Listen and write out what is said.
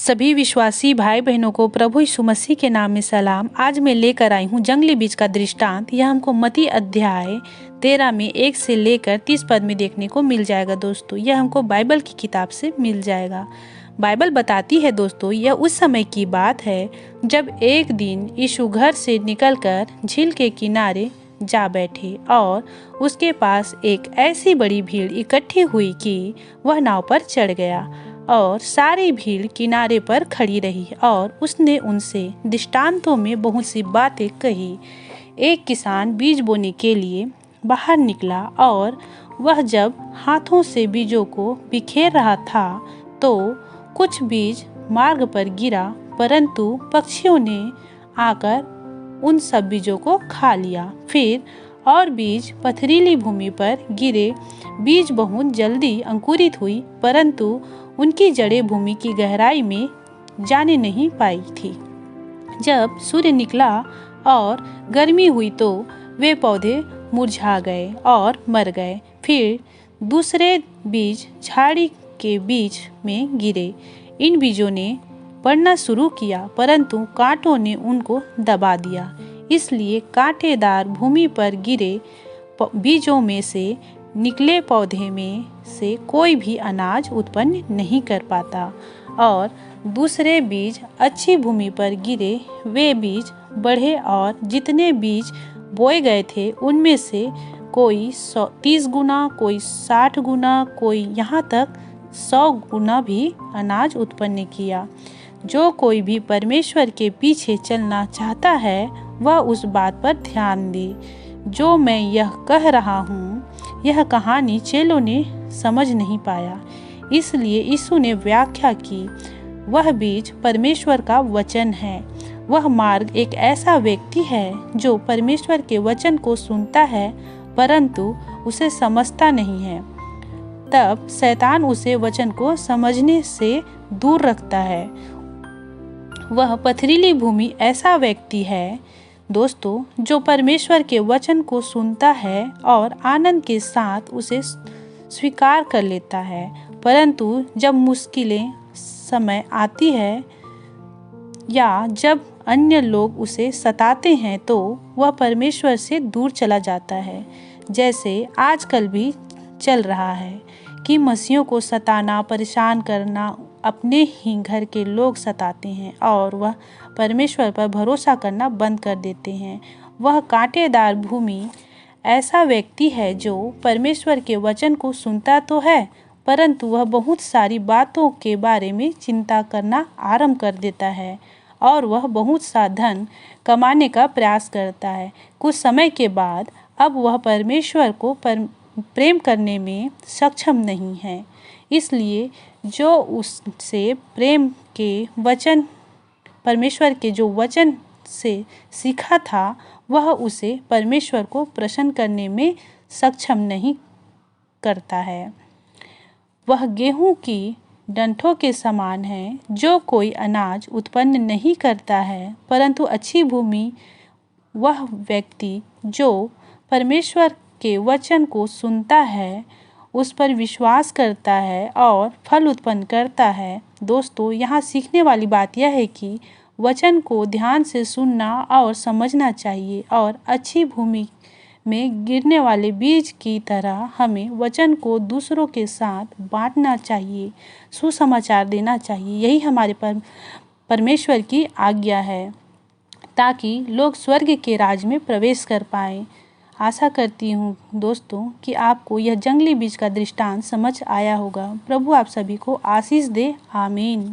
सभी विश्वासी भाई बहनों को प्रभु यीशु मसीह के नाम में सलाम। आज मैं लेकर आई हूँ जंगली बीज का दृष्टांत। यह हमको मत्ती अध्याय 13 में 1 से लेकर 30 पद में देखने को मिल जाएगा। दोस्तों, यह हमको बाइबल की किताब से मिल जाएगा। बाइबल बताती है दोस्तों, यह उस समय की बात है जब एक दिन यीशु घर से निकलकर झील के किनारे जा बैठे और उसके पास एक ऐसी बड़ी भीड़ इकट्ठी हुई कि वह नाव पर चढ़ गया और सारी भीड़ किनारे पर खड़ी रही और उसने उनसे दृष्टांतों में बहुत सी बातें कही। एक किसान बीज बोने के लिए बाहर निकला और वह जब हाथों से बीजों को बिखेर रहा था तो कुछ बीज मार्ग पर गिरा, परंतु पक्षियों ने आकर उन सब बीजों को खा लिया। फिर और बीज पथरीली भूमि पर गिरे। बीज बहुत जल्दी अंकुरित हुई, परंतु उनकी जड़ें भूमि की गहराई में जाने नहीं पाई थी। जब सूर्य निकला और गर्मी हुई तो वे पौधे मुरझा गए और मर गए। फिर दूसरे बीज झाड़ी के बीच में गिरे। इन बीजों ने बढ़ना शुरू किया, परंतु कांटों ने उनको दबा दिया। इसलिए कांटेदार भूमि पर गिरे बीजों में से निकले पौधे में से कोई भी अनाज उत्पन्न नहीं कर पाता। और दूसरे बीज अच्छी भूमि पर गिरे। वे बीज बढ़े और जितने बीज बोए गए थे उनमें से कोई 30 गुना, कोई 60 गुना, कोई यहाँ तक 100 गुना भी अनाज उत्पन्न किया। जो कोई भी परमेश्वर के पीछे चलना चाहता है वह उस बात पर ध्यान दे। जो मैं यह कह रहा हूँ, यह कहानी चेलों ने समझ नहीं पाया, इसलिए यीशु ने व्याख्या की। वह बीज परमेश्वर का वचन है। वह मार्ग एक ऐसा व्यक्ति है जो परमेश्वर के वचन को सुनता है परंतु उसे समझता नहीं है। तब शैतान उसे वचन को समझने से दूर रखता है। वह पथरीली भूमि ऐसा व्यक्ति है दोस्तों जो परमेश्वर के वचन को सुनता है और आनंद के साथ उसे स्वीकार कर लेता है, परंतु जब मुश्किलें समय आती है या जब अन्य लोग उसे सताते हैं तो वह परमेश्वर से दूर चला जाता है। जैसे आजकल भी चल रहा है कि मसीहों को सताना, परेशान करना अपने ही घर के लोग सताते हैं और वह परमेश्वर पर भरोसा करना बंद कर देते हैं। वह कांटेदार भूमि ऐसा व्यक्ति है जो परमेश्वर के वचन को सुनता तो है, परंतु वह बहुत सारी बातों के बारे में चिंता करना आरंभ कर देता है और वह बहुत सा धन कमाने का प्रयास करता है। कुछ समय के बाद अब वह परमेश्वर को प्रेम करने में सक्षम नहीं है, इसलिए जो उससे प्रेम के वचन, परमेश्वर के जो वचन से सीखा था, वह उसे परमेश्वर को प्रसन्न करने में सक्षम नहीं करता है। वह गेहूं की डंठों के समान है। जो कोई अनाज उत्पन्न नहीं करता है, परंतु अच्छी भूमि वह व्यक्ति जो परमेश्वर के वचन को सुनता है, उस पर विश्वास करता है और फल उत्पन्न करता है। दोस्तों, यहाँ सीखने वाली बात यह है कि वचन को ध्यान से सुनना और समझना चाहिए और अच्छी भूमि में गिरने वाले बीज की तरह हमें वचन को दूसरों के साथ बांटना चाहिए, सुसमाचार देना चाहिए। यही हमारे परमेश्वर की आज्ञा है ताकि लोग स्वर्ग के राज में प्रवेश कर पाएँ। आशा करती हूँ दोस्तों कि आपको यह जंगली बीज का दृष्टांत समझ आया होगा। प्रभु आप सभी को आशीष दे। आमीन।